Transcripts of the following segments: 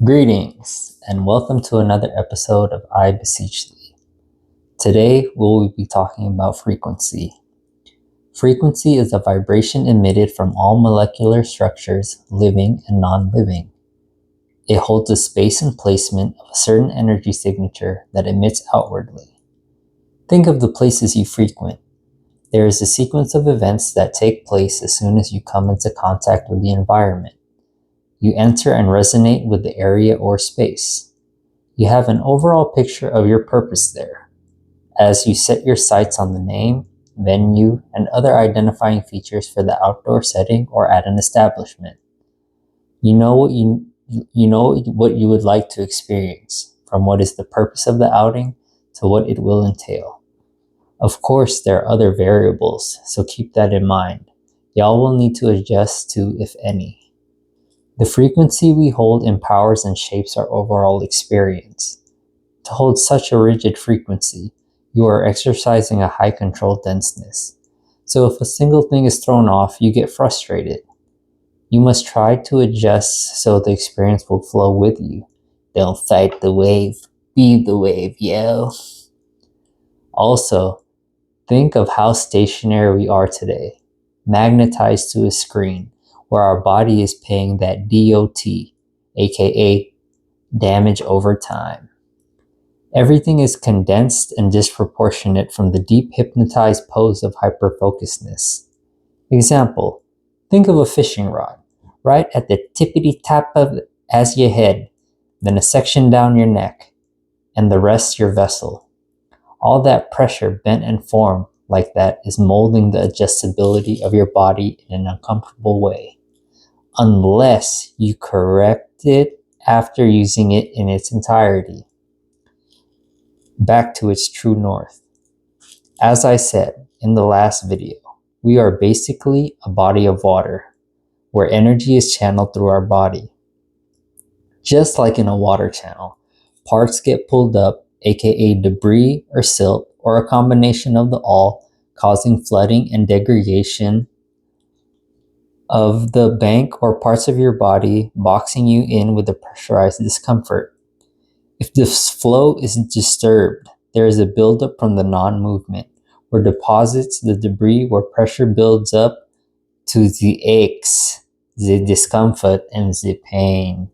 Greetings, and welcome to another episode of I Beseech Thee. Today, we'll be talking about frequency. Frequency is a vibration emitted from all molecular structures, living and non-living. It holds a space and placement of a certain energy signature that emits outwardly. Think of the places you frequent. There is a sequence of events that take place as soon as you come into contact with the environment. You enter and resonate with the area or space. You have an overall picture of your purpose there. As you set your sights on the name, venue, and other identifying features for the outdoor setting or at an establishment. You know what you would like to experience, from what is the purpose of the outing to what it will entail. Of course, there are other variables, so keep that in mind. Y'all will need to adjust to, if any. The frequency we hold empowers and shapes our overall experience. To hold such a rigid frequency, you are exercising a high control denseness. So if a single thing is thrown off, you get frustrated. You must try to adjust so the experience will flow with you. Don't fight the wave, be the wave, yo. Also, think of how stationary we are today, magnetized to a screen, where our body is paying that DOT, aka damage over time. Everything is condensed and disproportionate from the deep hypnotized pose of hyperfocusedness. Example, think of a fishing rod, right at the tippity tap of as your head, then a section down your neck, and the rest your vessel. All that pressure bent and formed like that is molding the adjustability of your body in an uncomfortable way, unless you correct it after using it in its entirety. Back to its true north. As I said in the last video, we are basically a body of water, where energy is channeled through our body. Just like in a water channel, parts get pulled up, aka debris or silt, or a combination of the all, causing flooding and degradation of the bank or parts of your body, boxing you in with a pressurized discomfort. If this flow is disturbed, there is a buildup from the non-movement, where deposits the debris where pressure builds up to the aches, the discomfort, and the pain.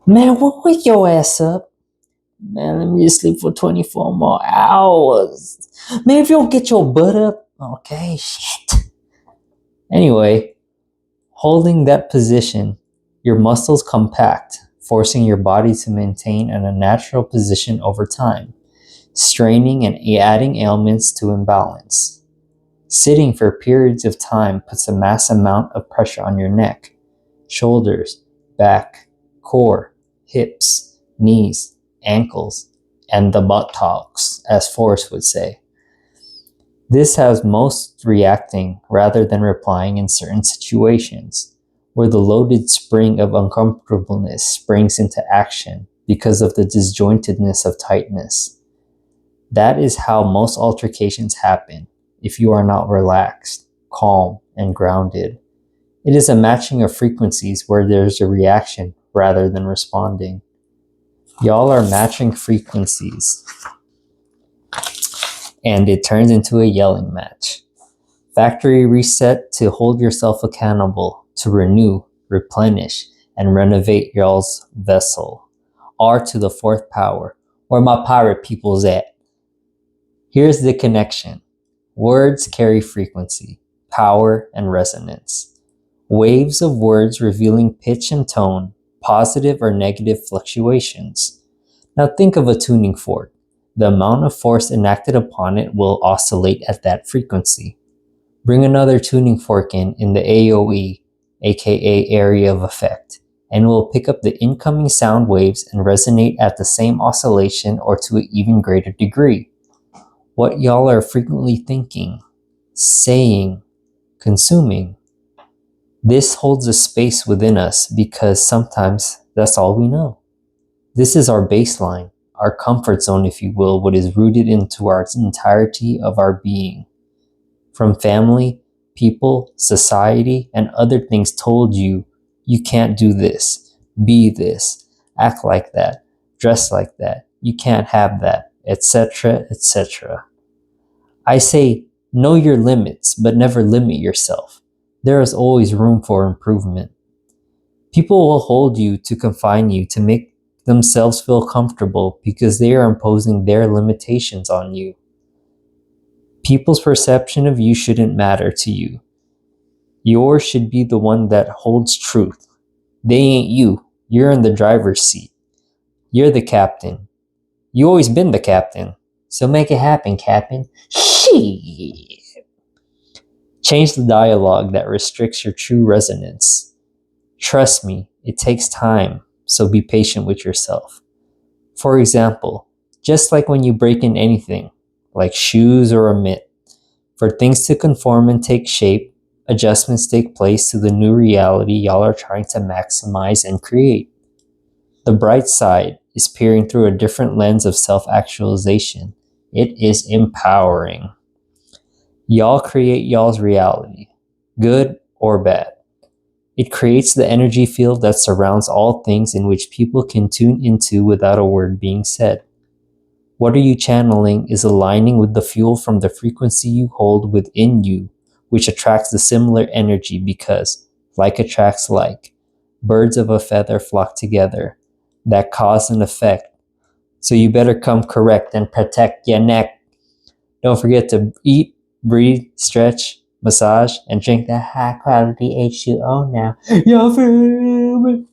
Man, wake your ass up. Man, let me just sleep for 24 more hours. Man, if you don't get your butt up, okay, shit. Anyway, holding that position, your muscles compact, forcing your body to maintain an unnatural position over time, straining and adding ailments to imbalance. Sitting for periods of time puts a mass amount of pressure on your neck, shoulders, back, core, hips, knees, ankles, and the buttocks, as Forrest would say. This has most reacting rather than replying in certain situations, where the loaded spring of uncomfortableness springs into action because of the disjointedness of tightness. That is how most altercations happen if you are not relaxed, calm, and grounded. It is a matching of frequencies where there's a reaction rather than responding. Y'all are matching frequencies, and it turns into a yelling match. Factory reset to hold yourself accountable, to renew, replenish, and renovate y'all's vessel. R to the fourth power. Where my pirate people's at? Here's the connection. Words carry frequency, power, and resonance. Waves of words revealing pitch and tone, positive or negative fluctuations. Now think of a tuning fork. The amount of force enacted upon it will oscillate at that frequency. Bring another tuning fork in the AOE, aka area of effect, and it will pick up the incoming sound waves and resonate at the same oscillation or to an even greater degree. What y'all are frequently thinking, saying, consuming. This holds a space within us because sometimes that's all we know. This is our baseline, our comfort zone, if you will, what is rooted into our entirety of our being. From family, people, society, and other things told you You can't do this, be this, act like that, dress like that, you can't have that, etc., etc. I say, know your limits, but never limit yourself. There is always room for improvement. People will hold you to confine you to make themselves feel comfortable because they are imposing their limitations on you. People's perception of you shouldn't matter to you. Yours should be the one that holds truth. They ain't you. You're in the driver's seat. You're the captain. You always been the captain. So make it happen, Captain. Shit. Change the dialogue that restricts your true resonance. Trust me, it takes time, so be patient with yourself. For example, just like when you break in anything, like shoes or a mitt, for things to conform and take shape, adjustments take place to the new reality y'all are trying to maximize and create. The bright side is peering through a different lens of self-actualization. It is empowering. Y'all create y'all's reality, good or bad. It creates the energy field that surrounds all things in which people can tune into without a word being said. What are you channeling is aligning with the fuel from the frequency you hold within you, which attracts the similar energy because, like attracts like, birds of a feather flock together. That cause and effect. So you better come correct and protect your neck. Don't forget to eat, breathe, stretch, massage, and drink that high quality H2O now. Y'all feel me?